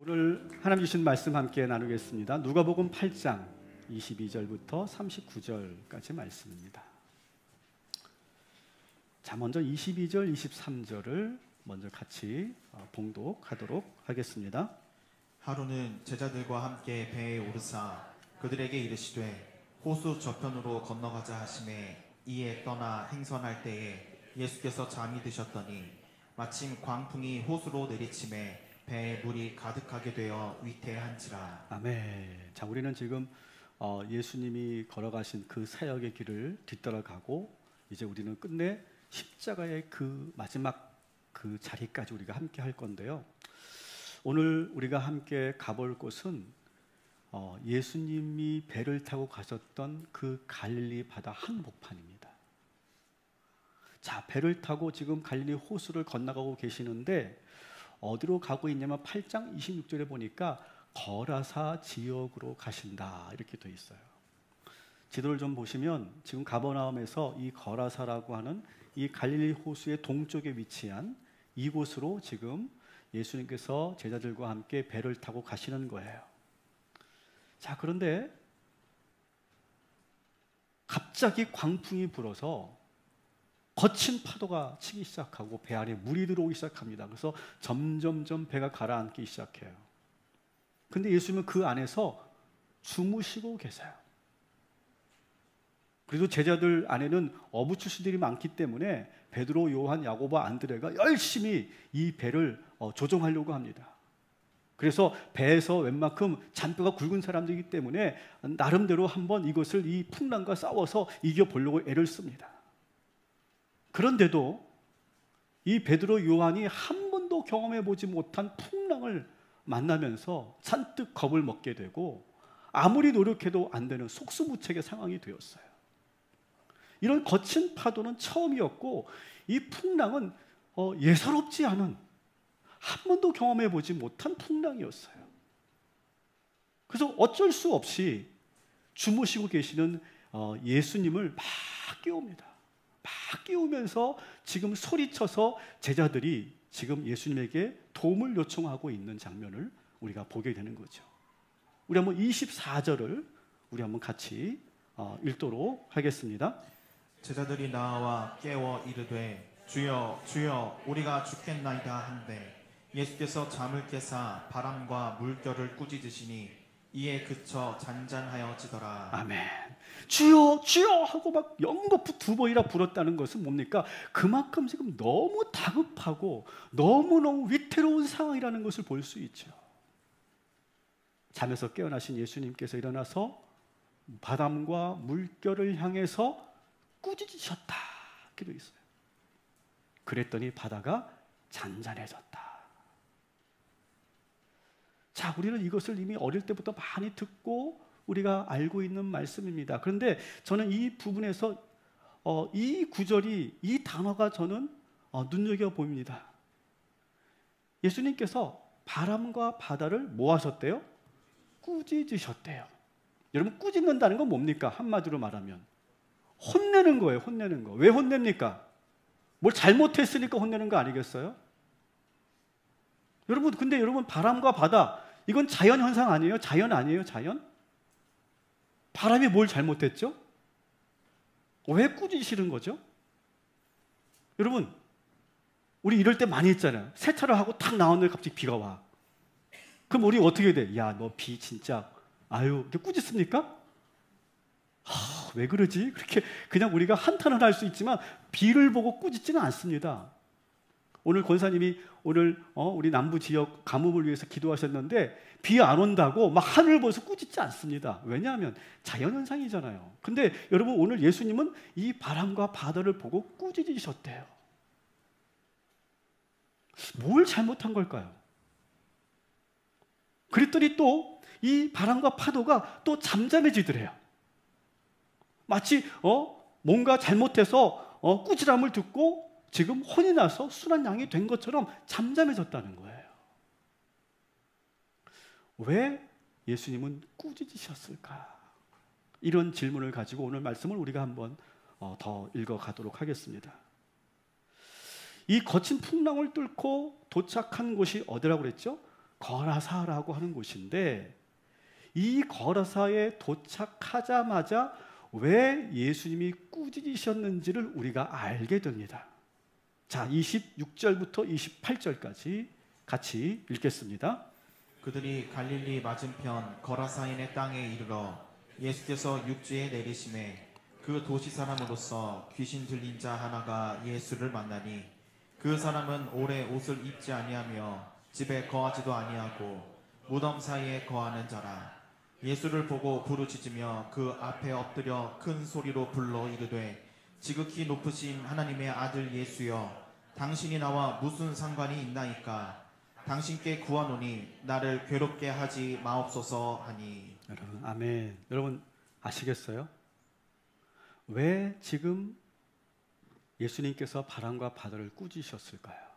오늘 하나님 주신 말씀 함께 나누겠습니다. 누가복음 8장 22절부터 39절까지 말씀입니다. 자, 먼저 22절, 23절을 먼저 같이 봉독하도록 하겠습니다. 하루는 제자들과 함께 배에 오르사 그들에게 이르시되 호수 저편으로 건너가자 하시매 이에 떠나 행선할 때에 예수께서 잠이 드셨더니 마침 광풍이 호수로 내리침에 배에 물이 가득하게 되어 위태한지라. 아멘. 자, 우리는 지금 예수님이 걸어가신 그 사역의 길을 뒤따라가고 이제 우리는 끝내 십자가의 그 마지막 그 자리까지 우리가 함께 할 건데요. 오늘 우리가 함께 가볼 곳은 예수님이 배를 타고 가셨던 그 갈릴리 바다 한복판입니다. 자, 배를 타고 지금 갈릴리 호수를 건너가고 계시는데 어디로 가고 있냐면 8장 26절에 보니까 거라사 지역으로 가신다 이렇게 되어 있어요. 지도를 좀 보시면 지금 가버나움에서 이 거라사라고 하는 이 갈릴리 호수의 동쪽에 위치한 이곳으로 지금 예수님께서 제자들과 함께 배를 타고 가시는 거예요. 자, 그런데 갑자기 광풍이 불어서 거친 파도가 치기 시작하고 배 안에 물이 들어오기 시작합니다. 그래서 점점점 배가 가라앉기 시작해요. 근데 예수님은 그 안에서 주무시고 계세요. 그래도 제자들 안에는 어부 출신들이 많기 때문에 베드로, 요한, 야고보, 안드레가 열심히 이 배를 조종하려고 합니다. 그래서 배에서 웬만큼 잔뼈가 굵은 사람들이기 때문에 나름대로 한번 이것을 이 풍랑과 싸워서 이겨보려고 애를 씁니다. 그런데도 이 베드로, 요한이 한 번도 경험해보지 못한 풍랑을 만나면서 잔뜩 겁을 먹게 되고 아무리 노력해도 안 되는 속수무책의 상황이 되었어요. 이런 거친 파도는 처음이었고 이 풍랑은 예사롭지 않은 한 번도 경험해보지 못한 풍랑이었어요. 그래서 어쩔 수 없이 주무시고 계시는 예수님을 막 깨웁니다. 막 깨우면서 지금 소리쳐서 제자들이 지금 예수님에게 도움을 요청하고 있는 장면을 우리가 보게 되는 거죠. 우리 한번 24절을 우리 한번 같이 읽도록 하겠습니다. 제자들이 나와 깨워 이르되 주여 주여 우리가 죽겠나이다 한데 예수께서 잠을 깨사 바람과 물결을 꾸짖으시니 이에 그쳐 잔잔하여지더라. 아멘. 주여 주여 하고 막 연거푸 두 번이나 불었다는 것은 뭡니까? 그만큼 지금 너무 다급하고 너무너무 위태로운 상황이라는 것을 볼 수 있죠. 잠에서 깨어나신 예수님께서 일어나서 바람과 물결을 향해서 꾸짖으셨다 이렇게 되어 있어요. 그랬더니 바다가 잔잔해졌다. 자, 우리는 이것을 이미 어릴 때부터 많이 듣고 우리가 알고 있는 말씀입니다. 그런데 저는 이 부분에서 이 구절이, 이 단어가 저는 눈여겨보입니다. 예수님께서 바람과 바다를 뭐 하셨대요? 꾸짖으셨대요. 여러분, 꾸짖는다는 건 뭡니까? 한마디로 말하면 혼내는 거예요. 혼내는 거. 왜 혼냅니까? 뭘 잘못했으니까 혼내는 거 아니겠어요? 여러분, 근데 여러분, 바람과 바다 이건 자연 현상 아니에요? 자연 아니에요? 자연? 바람이 뭘 잘못했죠? 왜 꾸짖으시는 거죠? 여러분, 우리 이럴 때 많이 있잖아요. 세차를 하고 탁 나왔는데 갑자기 비가 와. 그럼 우리 어떻게 돼? 야, 너 비 진짜 아유, 이렇게 꾸짖습니까? 왜 그러지? 그렇게 그냥 우리가 한탄을 할 수 있지만 비를 보고 꾸짖지는 않습니다. 오늘 권사님이 오늘 우리 남부 지역 가뭄을 위해서 기도하셨는데 비 안 온다고 막 하늘을 보면서 꾸짖지 않습니다. 왜냐하면 자연현상이잖아요. 근데 여러분, 오늘 예수님은 이 바람과 바다를 보고 꾸짖으셨대요. 뭘 잘못한 걸까요? 그랬더니 또 이 바람과 파도가 또 잠잠해지더래요. 마치 뭔가 잘못해서 꾸지람을 듣고 지금 혼이 나서 순한 양이 된 것처럼 잠잠해졌다는 거예요. 왜 예수님은 꾸짖으셨을까? 이런 질문을 가지고 오늘 말씀을 우리가 한번 더 읽어가도록 하겠습니다. 이 거친 풍랑을 뚫고 도착한 곳이 어디라고 그랬죠? 거라사라고 하는 곳인데, 이 거라사에 도착하자마자 왜 예수님이 꾸짖으셨는지를 우리가 알게 됩니다. 자, 26절부터 28절까지 같이 읽겠습니다. 그들이 갈릴리 맞은편 거라사인의 땅에 이르러 예수께서 육지에 내리심에 그 도시 사람으로서 귀신 들린 자 하나가 예수를 만나니 그 사람은 오래 옷을 입지 아니하며 집에 거하지도 아니하고 무덤 사이에 거하는 자라. 예수를 보고 부르짖으며 그 앞에 엎드려 큰 소리로 불러 이르되 지극히 높으신 하나님의 아들 예수여, 당신이 나와 무슨 상관이 있나이까? 당신께 구하노니 나를 괴롭게 하지 마옵소서 하니. 여러분, 아멘. 여러분 아시겠어요? 왜 지금 예수님께서 바람과 바다를 꾸짖으셨을까요?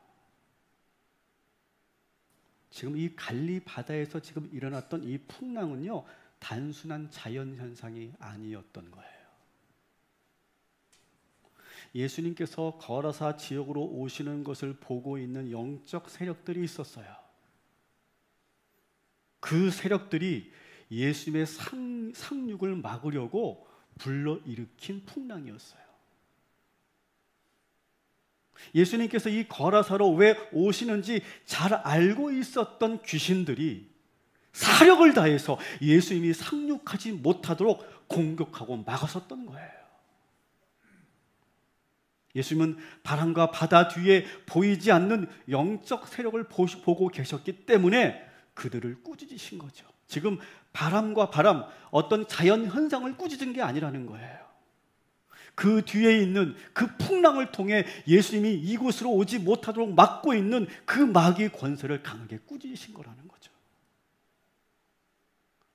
지금 이 갈리 바다에서 지금 일어났던 이 풍랑은요, 단순한 자연 현상이 아니었던 거예요. 예수님께서 거라사 지역으로 오시는 것을 보고 있는 영적 세력들이 있었어요. 그 세력들이 예수님의 상륙을 막으려고 불러일으킨 풍랑이었어요. 예수님께서 이 거라사로 왜 오시는지 잘 알고 있었던 귀신들이 사력을 다해서 예수님이 상륙하지 못하도록 공격하고 막았었던 거예요. 예수님은 바람과 바다 뒤에 보이지 않는 영적 세력을 보고 계셨기 때문에 그들을 꾸짖으신 거죠. 지금 바람과 바람, 어떤 자연 현상을 꾸짖은 게 아니라는 거예요. 그 뒤에 있는 그 풍랑을 통해 예수님이 이곳으로 오지 못하도록 막고 있는 그 마귀의 권세를 강하게 꾸짖으신 거라는 거죠.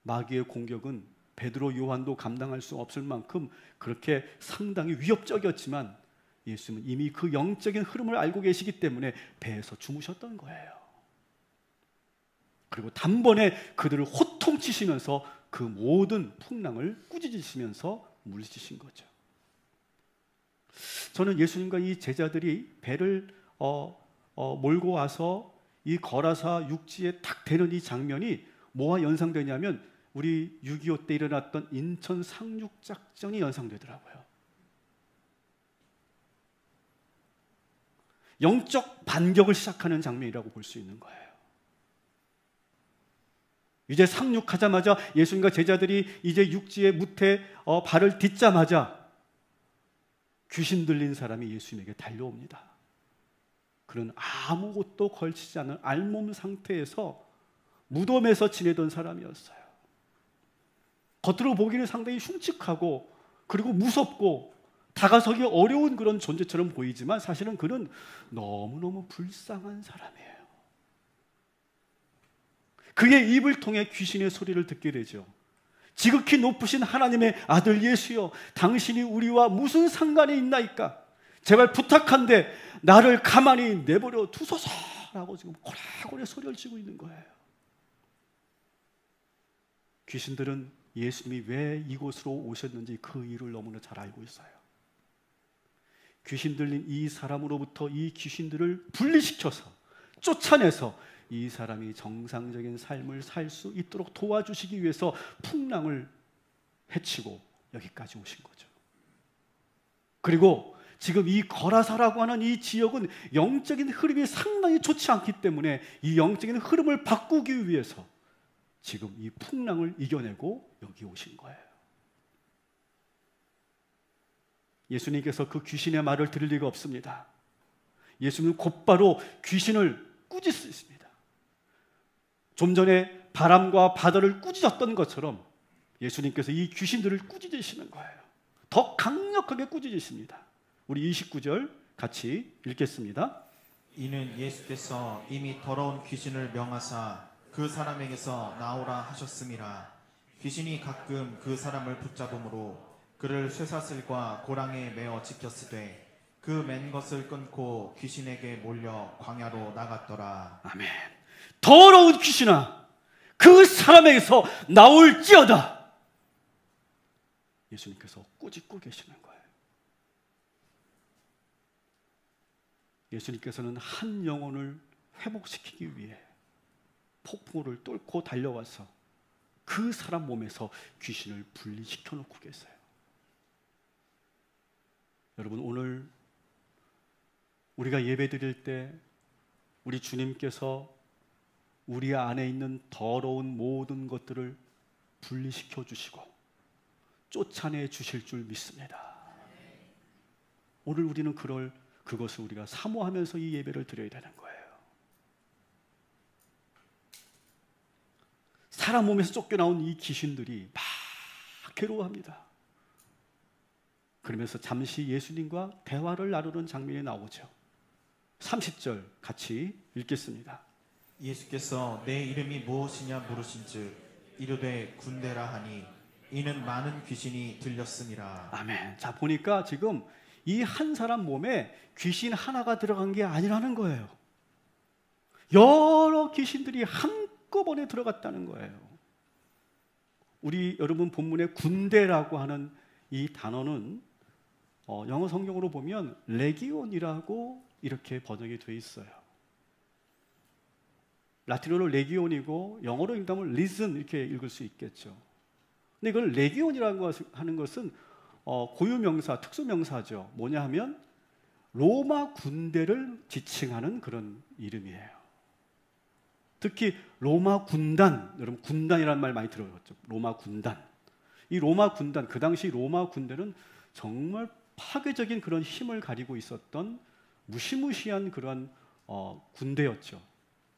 마귀의 공격은 베드로, 요한도 감당할 수 없을 만큼 그렇게 상당히 위협적이었지만 예수님은 이미 그 영적인 흐름을 알고 계시기 때문에 배에서 주무셨던 거예요. 그리고 단번에 그들을 호통치시면서 그 모든 풍랑을 꾸짖으시면서 물리치신 거죠. 저는 예수님과 이 제자들이 배를 몰고 와서 이 거라사 육지에 딱 대는 이 장면이 뭐와 연상되냐면 우리 6.25 때 일어났던 인천 상륙작전이 연상되더라고요. 영적 반격을 시작하는 장면이라고 볼 수 있는 거예요. 이제 상륙하자마자 예수님과 제자들이 이제 육지에 무태 발을 딛자마자 귀신 들린 사람이 예수님에게 달려옵니다. 그는 아무것도 걸치지 않은 알몸 상태에서 무덤에서 지내던 사람이었어요. 겉으로 보기는 상당히 흉측하고 그리고 무섭고 다가서기 어려운 그런 존재처럼 보이지만 사실은 그는 너무너무 불쌍한 사람이에요. 그의 입을 통해 귀신의 소리를 듣게 되죠. 지극히 높으신 하나님의 아들 예수여, 당신이 우리와 무슨 상관이 있나이까? 제발 부탁한데 나를 가만히 내버려 두소서라고 지금 고래고래 소리를 지고 있는 거예요. 귀신들은 예수님이 왜 이곳으로 오셨는지 그 이유를 너무나 잘 알고 있어요. 귀신 들린 이 사람으로부터 이 귀신들을 분리시켜서 쫓아내서 이 사람이 정상적인 삶을 살 수 있도록 도와주시기 위해서 풍랑을 헤치고 여기까지 오신 거죠. 그리고 지금 이 거라사라고 하는 이 지역은 영적인 흐름이 상당히 좋지 않기 때문에 이 영적인 흐름을 바꾸기 위해서 지금 이 풍랑을 이겨내고 여기 오신 거예요. 예수님께서 그 귀신의 말을 들을 리가 없습니다. 예수님은 곧바로 귀신을 꾸짖으십니다. 좀 전에 바람과 바다를 꾸짖었던 것처럼 예수님께서 이 귀신들을 꾸짖으시는 거예요. 더 강력하게 꾸짖으십니다. 우리 29절 같이 읽겠습니다. 이는 예수께서 이미 더러운 귀신을 명하사 그 사람에게서 나오라 하셨음이라. 귀신이 가끔 그 사람을 붙잡음으로 그를 쇠사슬과 고랑에 매어 지켰으되 그 맨 것을 끊고 귀신에게 몰려 광야로 나갔더라. 아멘. 더러운 귀신아, 그 사람에게서 나올지어다. 예수님께서 꾸짖고 계시는 거예요. 예수님께서는 한 영혼을 회복시키기 위해 폭풍우를 뚫고 달려와서 그 사람 몸에서 귀신을 분리시켜 놓고 계세요. 여러분, 오늘 우리가 예배 드릴 때 우리 주님께서 우리 안에 있는 더러운 모든 것들을 분리시켜 주시고 쫓아내 주실 줄 믿습니다. 오늘 우리는 그것을 우리가 사모하면서 이 예배를 드려야 되는 거예요. 사람 몸에서 쫓겨나온 이 귀신들이 막 괴로워합니다. 그러면서 잠시 예수님과 대화를 나누는 장면이 나오죠. 30절 같이 읽겠습니다. 예수께서 내 이름이 무엇이냐 물으신즉 이르되 군대라 하니 이는 많은 귀신이 들렸음이라. 아멘. 자, 보니까 지금 이 한 사람 몸에 귀신 하나가 들어간 게 아니라는 거예요. 여러 귀신들이 한꺼번에 들어갔다는 거예요. 우리 여러분 본문의 군대라고 하는 이 단어는 영어 성경으로 보면 레기온이라고 이렇게 번역이 되어 있어요. 라틴어로 레기온이고 영어로 읽다면 리즌 이렇게 읽을 수 있겠죠. 근데 이걸 레기온이라고 하는 것은 고유명사, 특수명사죠. 뭐냐 하면 로마 군대를 지칭하는 그런 이름이에요. 특히 로마 군단, 여러분 군단이라는 말 많이 들어봤죠. 로마 군단. 이 로마 군단, 그 당시 로마 군대는 정말 파괴적인 그런 힘을 가지고 있었던 무시무시한 그런 군대였죠.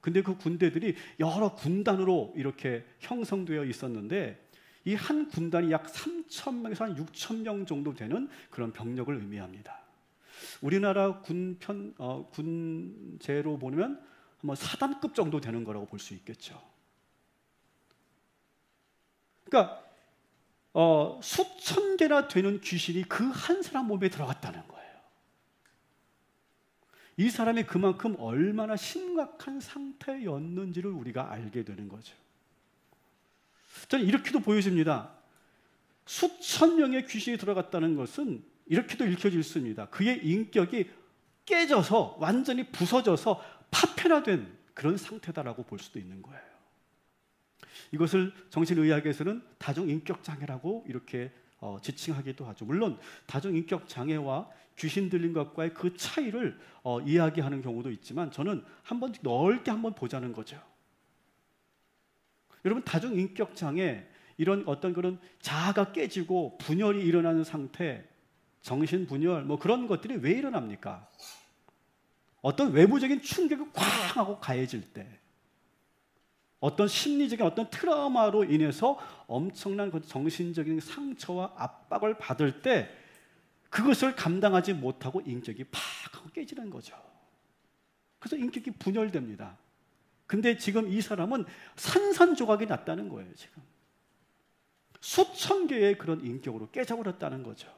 근데 그 군대들이 여러 군단으로 이렇게 형성되어 있었는데 이 한 군단이 약 3,000명에서 한 6,000명 정도 되는 그런 병력을 의미합니다. 우리나라 군제로 보면 한번 사단급 정도 되는 거라고 볼 수 있겠죠. 그러니까 수천 개나 되는 귀신이 그 한 사람 몸에 들어갔다는 거예요. 이 사람이 그만큼 얼마나 심각한 상태였는지를 우리가 알게 되는 거죠. 저는 이렇게도 보여집니다. 수천 명의 귀신이 들어갔다는 것은 이렇게도 읽혀질 수 있습니다. 그의 인격이 깨져서 완전히 부서져서 파편화된 그런 상태다라고 볼 수도 있는 거예요. 이것을 정신의학에서는 다중인격장애라고 이렇게 지칭하기도 하죠. 물론 다중인격장애와 귀신 들린 것과의 그 차이를 이야기하는 경우도 있지만 저는 한번 넓게 한번 보자는 거죠. 여러분, 다중인격장애, 이런 어떤 그런 자아가 깨지고 분열이 일어나는 상태, 정신분열, 뭐 그런 것들이 왜 일어납니까? 어떤 외부적인 충격이 쾅 하고 가해질 때, 어떤 심리적인 어떤 트라우마로 인해서 엄청난 그 정신적인 상처와 압박을 받을 때 그것을 감당하지 못하고 인격이 팍 하고 깨지는 거죠. 그래서 인격이 분열됩니다. 근데 지금 이 사람은 산산조각이 났다는 거예요. 지금 수천 개의 그런 인격으로 깨져버렸다는 거죠.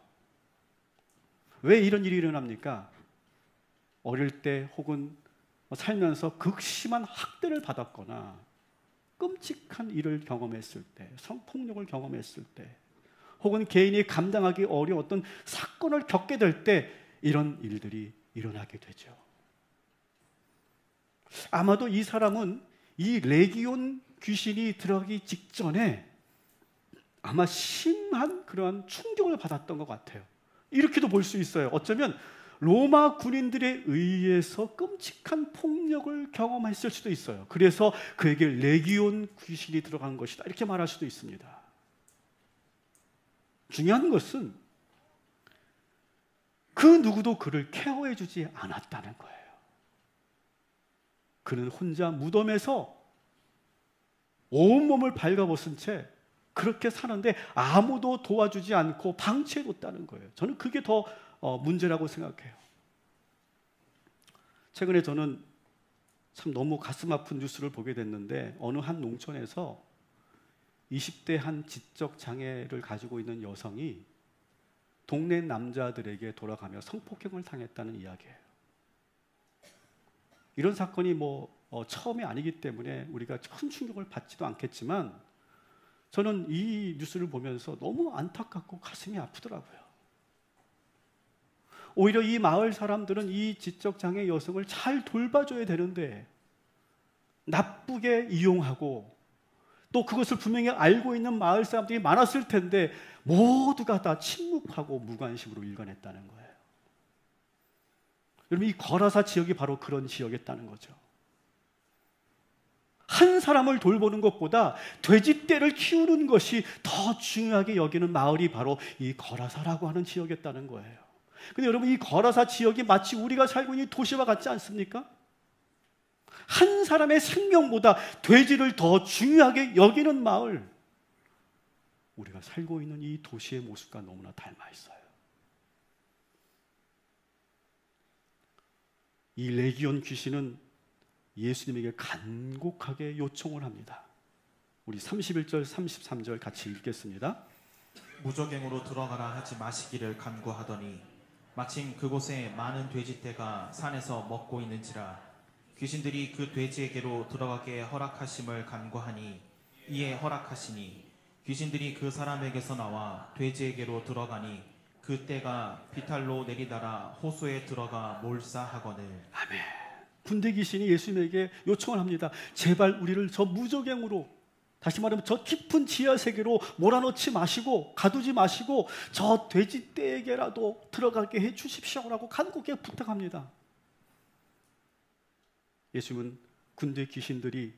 왜 이런 일이 일어납니까? 어릴 때 혹은 살면서 극심한 학대를 받았거나 끔찍한 일을 경험했을 때, 성폭력을 경험했을 때, 혹은 개인이 감당하기 어려운 어떤 사건을 겪게 될 때 이런 일들이 일어나게 되죠. 아마도 이 사람은 이 레기온 귀신이 들어가기 직전에 아마 심한 그러한 충격을 받았던 것 같아요. 이렇게도 볼 수 있어요. 어쩌면 로마 군인들에 의해서 끔찍한 폭력을 경험했을 수도 있어요. 그래서 그에게 레기온 귀신이 들어간 것이다, 이렇게 말할 수도 있습니다. 중요한 것은 그 누구도 그를 케어해 주지 않았다는 거예요. 그는 혼자 무덤에서 온몸을 발가벗은 채 그렇게 사는데 아무도 도와주지 않고 방치해뒀다는 거예요. 저는 그게 더 문제라고 생각해요. 최근에 저는 참 너무 가슴 아픈 뉴스를 보게 됐는데, 어느 한 농촌에서 20대 한 지적 장애를 가지고 있는 여성이 동네 남자들에게 돌아가며 성폭행을 당했다는 이야기예요. 이런 사건이 처음이 아니기 때문에 우리가 큰 충격을 받지도 않겠지만 저는 이 뉴스를 보면서 너무 안타깝고 가슴이 아프더라고요. 오히려 이 마을 사람들은 이 지적장애 여성을 잘 돌봐줘야 되는데 나쁘게 이용하고 또 그것을 분명히 알고 있는 마을 사람들이 많았을 텐데 모두가 다 침묵하고 무관심으로 일관했다는 거예요. 여러분, 이 거라사 지역이 바로 그런 지역이었다는 거죠. 한 사람을 돌보는 것보다 돼지떼를 키우는 것이 더 중요하게 여기는 마을이 바로 이 거라사라고 하는 지역이었다는 거예요. 근데 여러분, 이 거라사 지역이 마치 우리가 살고 있는 도시와 같지 않습니까? 한 사람의 생명보다 돼지를 더 중요하게 여기는 마을. 우리가 살고 있는 이 도시의 모습과 너무나 닮아 있어요. 이 레기온 귀신은 예수님에게 간곡하게 요청을 합니다. 우리 31절, 33절 같이 읽겠습니다. 무저갱으로 들어가라 하지 마시기를 간구하더니 마침 그곳에 많은 돼지떼가 산에서 먹고 있는지라 귀신들이 그 돼지에게로 들어가게 허락하심을 간구하니 이에 허락하시니 귀신들이 그 사람에게서 나와 돼지에게로 들어가니 그 떼가 비탈로 내리다라 호수에 들어가 몰사하거늘. 아멘. 군대 귀신이 예수님에게 요청을 합니다. 제발 우리를 저 무저갱으로, 다시 말하면 저 깊은 지하 세계로 몰아넣지 마시고 가두지 마시고 저 돼지떼에게라도 들어가게 해 주십시오라고 간곡하게 부탁합니다. 예수님은 군대 귀신들이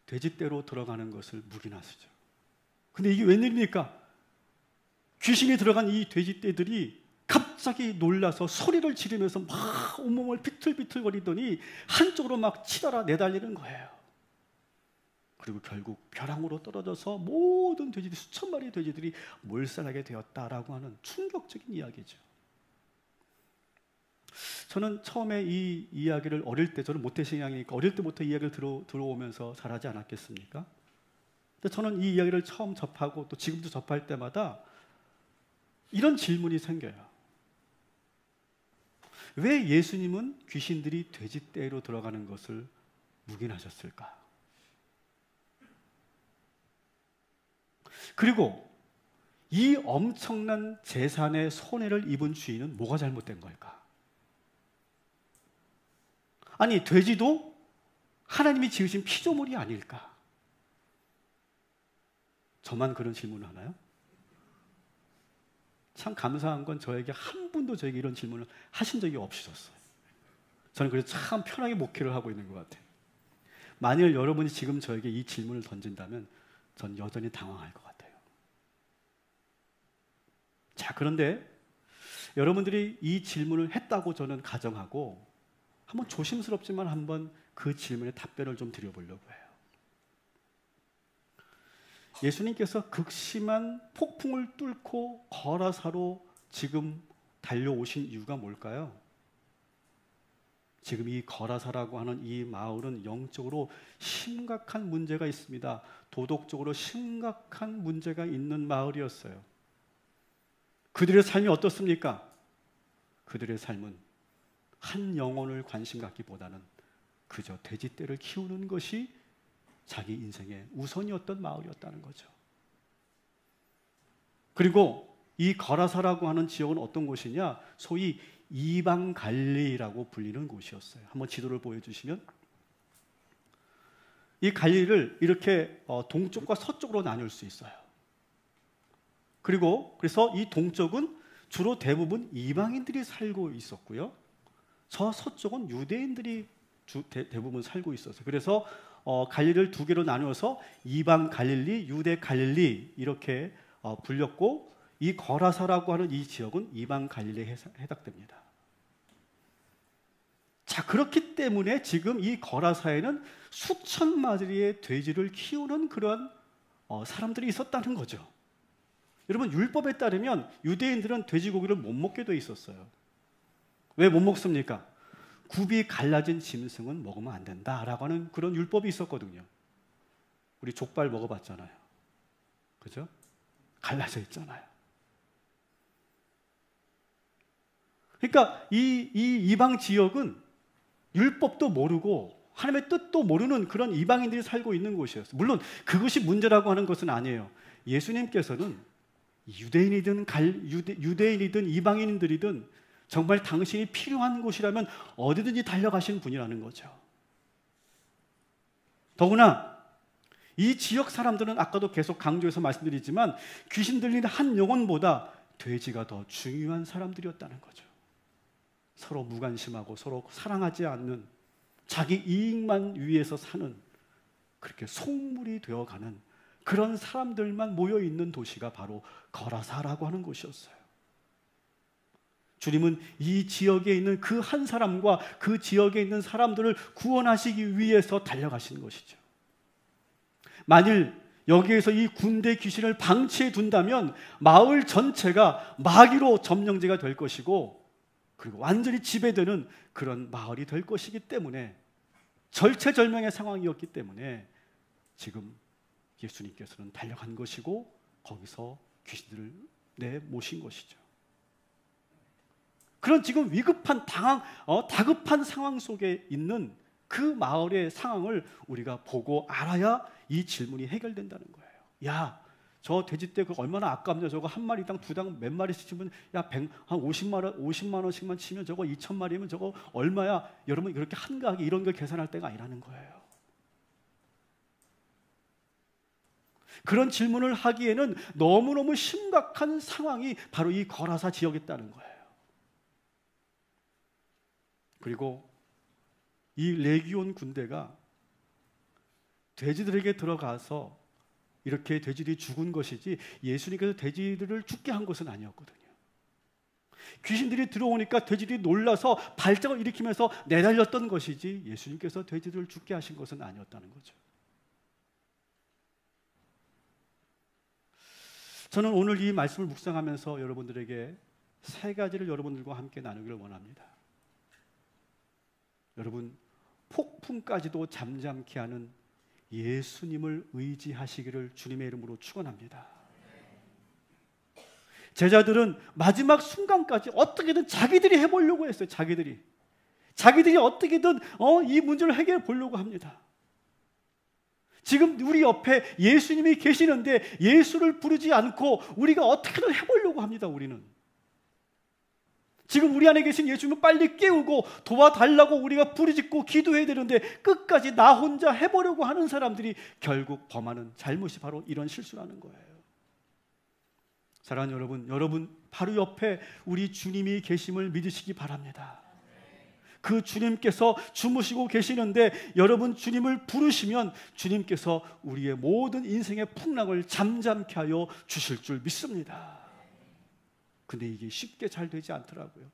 돼지떼로 들어가는 것을 묵인하시죠. 근데 이게 웬일입니까? 귀신이 들어간 이 돼지떼들이 갑자기 놀라서 소리를 지르면서 막 온몸을 비틀비틀거리더니 한쪽으로 막 치달아 내달리는 거예요. 그리고 결국 벼랑으로 떨어져서 모든 돼지들, 수천 마리의 돼지들이 몰살하게 되었다라고 하는 충격적인 이야기죠. 저는 처음에 이 이야기를 어릴 때, 저는 모태신앙이니까 어릴 때부터 이야기를 들어오면서 잘하지 않았겠습니까? 근데 저는 이 이야기를 처음 접하고 또 지금도 접할 때마다 이런 질문이 생겨요. 왜 예수님은 귀신들이 돼지떼로 들어가는 것을 묵인하셨을까? 그리고 이 엄청난 재산의 손해를 입은 주인은 뭐가 잘못된 걸까? 아니, 돼지도 하나님이 지으신 피조물이 아닐까? 저만 그런 질문을 하나요? 참 감사한 건 저에게 한 분도 저에게 이런 질문을 하신 적이 없으셨어요. 저는 그래서 참 편하게 목회를 하고 있는 것 같아요. 만일 여러분이 지금 저에게 이 질문을 던진다면 전 여전히 당황할 것 같아요. 자, 그런데 여러분들이 이 질문을 했다고 저는 가정하고 한번 조심스럽지만 한번 그 질문에 답변을 좀 드려보려고 해요. 예수님께서 극심한 폭풍을 뚫고 거라사로 지금 달려오신 이유가 뭘까요? 지금 이 거라사라고 하는 이 마을은 영적으로 심각한 문제가 있습니다. 도덕적으로 심각한 문제가 있는 마을이었어요. 그들의 삶이 어떻습니까? 그들의 삶은 한 영혼을 관심 갖기보다는 그저 돼지떼를 키우는 것이 자기 인생의 우선이었던 마을이었다는 거죠. 그리고 이 거라사라고 하는 지역은 어떤 곳이냐? 소위 이방 갈릴리라고 불리는 곳이었어요. 한번 지도를 보여주시면 이 갈릴리를 이렇게 동쪽과 서쪽으로 나눌 수 있어요. 그래서 이 동쪽은 주로 대부분 이방인들이 살고 있었고요. 저 서쪽은 유대인들이 대부분 살고 있었어요. 그래서 갈릴리를 두 개로 나누어서 이방 갈릴리, 유대 갈릴리 이렇게 불렸고 이 거라사라고 하는 이 지역은 이방 갈릴리에 해당됩니다. 자, 그렇기 때문에 지금 이 거라사에는 수천 마리의 돼지를 키우는 그런 사람들이 있었다는 거죠. 여러분, 율법에 따르면 유대인들은 돼지고기를 못 먹게 돼 있었어요. 왜 못 먹습니까? 굽이 갈라진 짐승은 먹으면 안 된다라고 하는 그런 율법이 있었거든요. 우리 족발 먹어봤잖아요. 그죠? 갈라져 있잖아요. 그러니까 이 이방 지역은 율법도 모르고 하나님의 뜻도 모르는 그런 이방인들이 살고 있는 곳이었어요. 물론 그것이 문제라고 하는 것은 아니에요. 예수님께서는 유대인이든 이방인들이든 정말 당신이 필요한 곳이라면 어디든지 달려가시는 분이라는 거죠. 더구나 이 지역 사람들은 아까도 계속 강조해서 말씀드리지만 귀신 들린 한 영혼보다 돼지가 더 중요한 사람들이었다는 거죠. 서로 무관심하고 서로 사랑하지 않는, 자기 이익만 위해서 사는, 그렇게 속물이 되어가는 그런 사람들만 모여있는 도시가 바로 거라사라고 하는 곳이었어요. 주님은 이 지역에 있는 그 한 사람과 그 지역에 있는 사람들을 구원하시기 위해서 달려가시는 것이죠. 만일 여기에서 이 군대 귀신을 방치해 둔다면 마을 전체가 마귀로 점령제가 될 것이고, 그리고 완전히 지배되는 그런 마을이 될 것이기 때문에, 절체절명의 상황이었기 때문에 지금 예수님께서는 달려간 것이고 거기서 귀신들을 내모신 것이죠. 그런 지금 위급한 다급한 상황 속에 있는 그 마을의 상황을 우리가 보고 알아야 이 질문이 해결된다는 거예요. 야, 저 돼지떼 그거 얼마나 아깝냐. 저거 한 마리당 두당 몇 마리씩 치면 한 50만 원씩만 치면 저거 2,000마리면 저거 얼마야. 여러분 그렇게 한가하게 이런 걸 계산할 때가 아니라는 거예요. 그런 질문을 하기에는 너무너무 심각한 상황이 바로 이 거라사 지역에 있다는 거예요. 그리고 이 레기온 군대가 돼지들에게 들어가서 이렇게 돼지들이 죽은 것이지 예수님께서 돼지들을 죽게 한 것은 아니었거든요. 귀신들이 들어오니까 돼지들이 놀라서 발작을 일으키면서 내달렸던 것이지 예수님께서 돼지들을 죽게 하신 것은 아니었다는 거죠. 저는 오늘 이 말씀을 묵상하면서 여러분들에게 세 가지를 여러분들과 함께 나누기를 원합니다. 여러분, 폭풍까지도 잠잠케 하는 예수님을 의지하시기를 주님의 이름으로 축원합니다. 제자들은 마지막 순간까지 어떻게든 자기들이 해보려고 했어요. 자기들이 어떻게든 이 문제를 해결해 보려고 합니다. 지금 우리 옆에 예수님이 계시는데 예수를 부르지 않고 우리가 어떻게든 해보려고 합니다. 우리는 지금 우리 안에 계신 예수님을 빨리 깨우고 도와달라고 우리가 부르짖고 기도해야 되는데 끝까지 나 혼자 해보려고 하는 사람들이 결국 범하는 잘못이 바로 이런 실수라는 거예요. 사랑하는 여러분 바로 옆에 우리 주님이 계심을 믿으시기 바랍니다. 그 주님께서 주무시고 계시는데 여러분 주님을 부르시면 주님께서 우리의 모든 인생의 풍랑을 잠잠케 하여 주실 줄 믿습니다. 근데 이게 쉽게 잘 되지 않더라고요.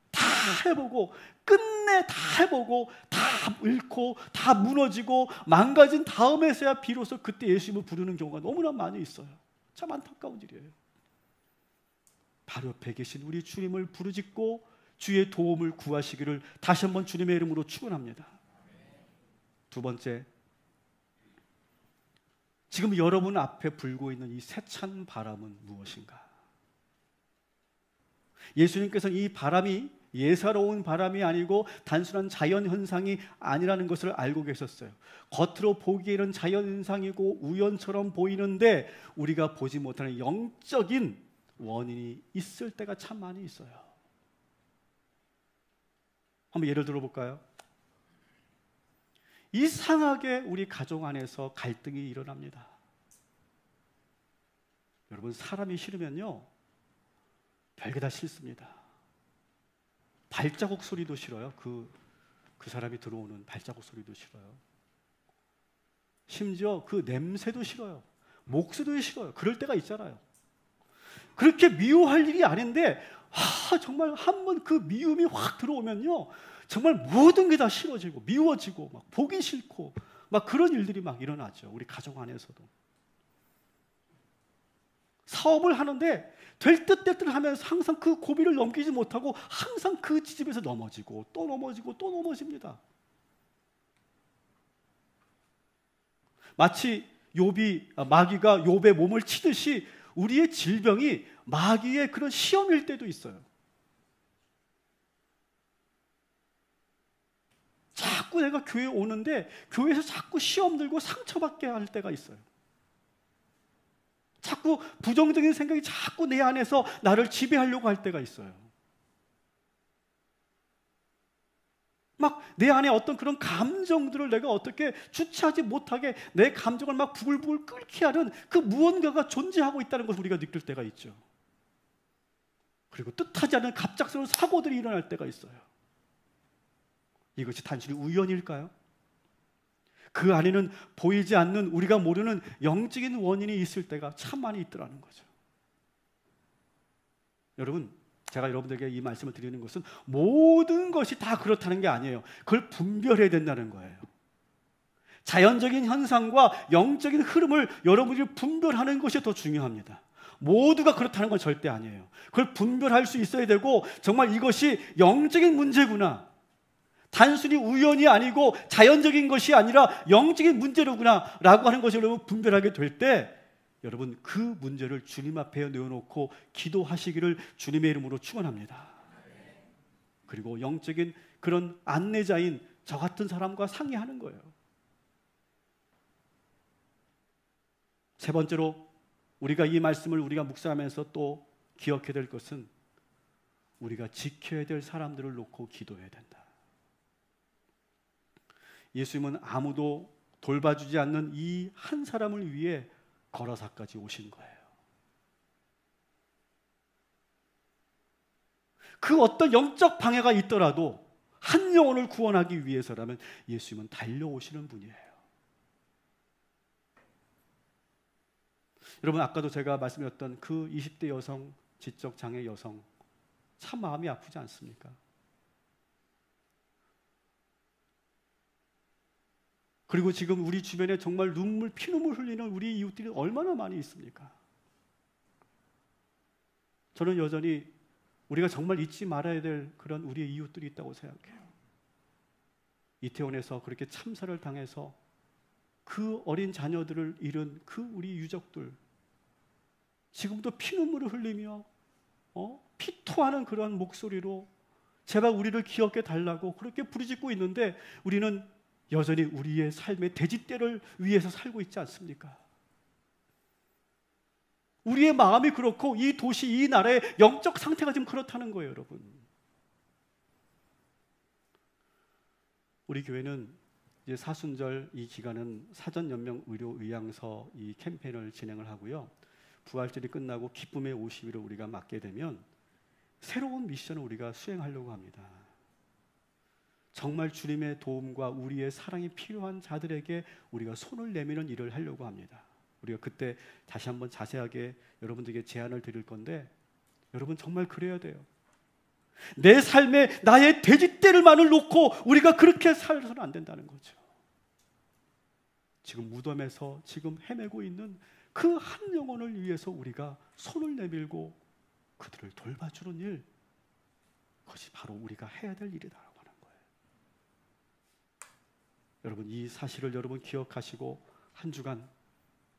다 해보고 끝내 다 해보고 다 잃고 다 무너지고 망가진 다음에서야 비로소 그때 예수님을 부르는 경우가 너무나 많이 있어요. 참 안타까운 일이에요. 바로 옆에 계신 우리 주님을 부르짖고 주의 도움을 구하시기를 다시 한번 주님의 이름으로 축원합니다. 두 번째, 지금 여러분 앞에 불고 있는 이 세찬 바람은 무엇인가? 예수님께서는 이 바람이 예사로운 바람이 아니고 단순한 자연현상이 아니라는 것을 알고 계셨어요. 겉으로 보기에는 자연현상이고 우연처럼 보이는데 우리가 보지 못하는 영적인 원인이 있을 때가 참 많이 있어요. 한번 예를 들어볼까요? 이상하게 우리 가족 안에서 갈등이 일어납니다. 여러분 사람이 싫으면요 별게 다 싫습니다. 발자국 소리도 싫어요. 그 사람이 들어오는 발자국 소리도 싫어요. 심지어 그 냄새도 싫어요. 목소리도 싫어요. 그럴 때가 있잖아요. 그렇게 미워할 일이 아닌데 정말 한번 그 미움이 확 들어오면요 정말 모든 게 다 싫어지고 미워지고 막 보기 싫고 막 그런 일들이 막 일어나죠. 우리 가족 안에서도. 사업을 하는데 될 듯 될 듯 하면서 항상 그 고비를 넘기지 못하고 항상 그 지점에서 넘어지고 또 넘어지고 또 넘어집니다. 마치 마귀가 욥의 몸을 치듯이 우리의 질병이 마귀의 그런 시험일 때도 있어요. 자꾸 내가 교회에 오는데 교회에서 자꾸 시험 들고 상처받게 할 때가 있어요. 자꾸 부정적인 생각이 자꾸 내 안에서 나를 지배하려고 할 때가 있어요. 막 내 안에 어떤 그런 감정들을 내가 어떻게 주체하지 못하게 내 감정을 막 부글부글 끓게 하는 그 무언가가 존재하고 있다는 것을 우리가 느낄 때가 있죠. 그리고 뜻하지 않은 갑작스러운 사고들이 일어날 때가 있어요. 이것이 단순히 우연일까요? 그 안에는 보이지 않는 우리가 모르는 영적인 원인이 있을 때가 참 많이 있더라는 거죠. 여러분, 제가 여러분들에게 이 말씀을 드리는 것은 모든 것이 다 그렇다는 게 아니에요. 그걸 분별해야 된다는 거예요. 자연적인 현상과 영적인 흐름을 여러분들이 분별하는 것이 더 중요합니다. 모두가 그렇다는 건 절대 아니에요. 그걸 분별할 수 있어야 되고, 정말 이것이 영적인 문제구나, 단순히 우연이 아니고 자연적인 것이 아니라 영적인 문제로구나 라고 하는 것을 여러분 분별하게 될 때, 여러분 그 문제를 주님 앞에 내어놓고 기도하시기를 주님의 이름으로 축원합니다. 그리고 영적인 그런 안내자인 저 같은 사람과 상의하는 거예요. 세 번째로 우리가 이 말씀을 우리가 묵상하면서 또 기억해야 될 것은, 우리가 지켜야 될 사람들을 놓고 기도해야 된다. 예수님은 아무도 돌봐주지 않는 이 한 사람을 위해 거라사까지 오신 거예요. 그 어떤 영적 방해가 있더라도 한 영혼을 구원하기 위해서라면 예수님은 달려오시는 분이에요. 여러분, 아까도 제가 말씀드렸던 그 20대 여성, 지적 장애 여성, 참 마음이 아프지 않습니까? 그리고 지금 우리 주변에 정말 피눈물 흘리는 우리 이웃들이 얼마나 많이 있습니까? 저는 여전히 우리가 정말 잊지 말아야 될 그런 우리의 이웃들이 있다고 생각해요. 이태원에서 그렇게 참사를 당해서 그 어린 자녀들을 잃은 그 우리 유족들, 지금도 피눈물을 흘리며 피토하는 그런 목소리로 제발 우리를 기억해 달라고 그렇게 부르짖고 있는데, 우리는 여전히 우리의 삶의 대짓대를 위해서 살고 있지 않습니까? 우리의 마음이 그렇고 이 도시, 이 나라의 영적 상태가 지금 그렇다는 거예요, 여러분. 우리 교회는 이제 사순절 이 기간은 사전연명 의료 의향서 이 캠페인을 진행을 하고요. 부활절이 끝나고 기쁨의 50일을 우리가 맞게 되면 새로운 미션을 우리가 수행하려고 합니다. 정말 주님의 도움과 우리의 사랑이 필요한 자들에게 우리가 손을 내미는 일을 하려고 합니다. 우리가 그때 다시 한번 자세하게 여러분들에게 제안을 드릴 건데, 여러분 정말 그래야 돼요. 내 삶에 나의 돼지떼를만을 놓고 우리가 그렇게 살아서는 안 된다는 거죠. 지금 무덤에서 지금 헤매고 있는 그 한 영혼을 위해서 우리가 손을 내밀고 그들을 돌봐주는 일, 그것이 바로 우리가 해야 될 일이다. 여러분, 이 사실을 여러분 기억하시고 한 주간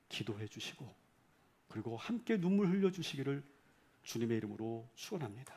기도해 주시고, 그리고 함께 눈물 흘려 주시기를 주님의 이름으로 축원합니다.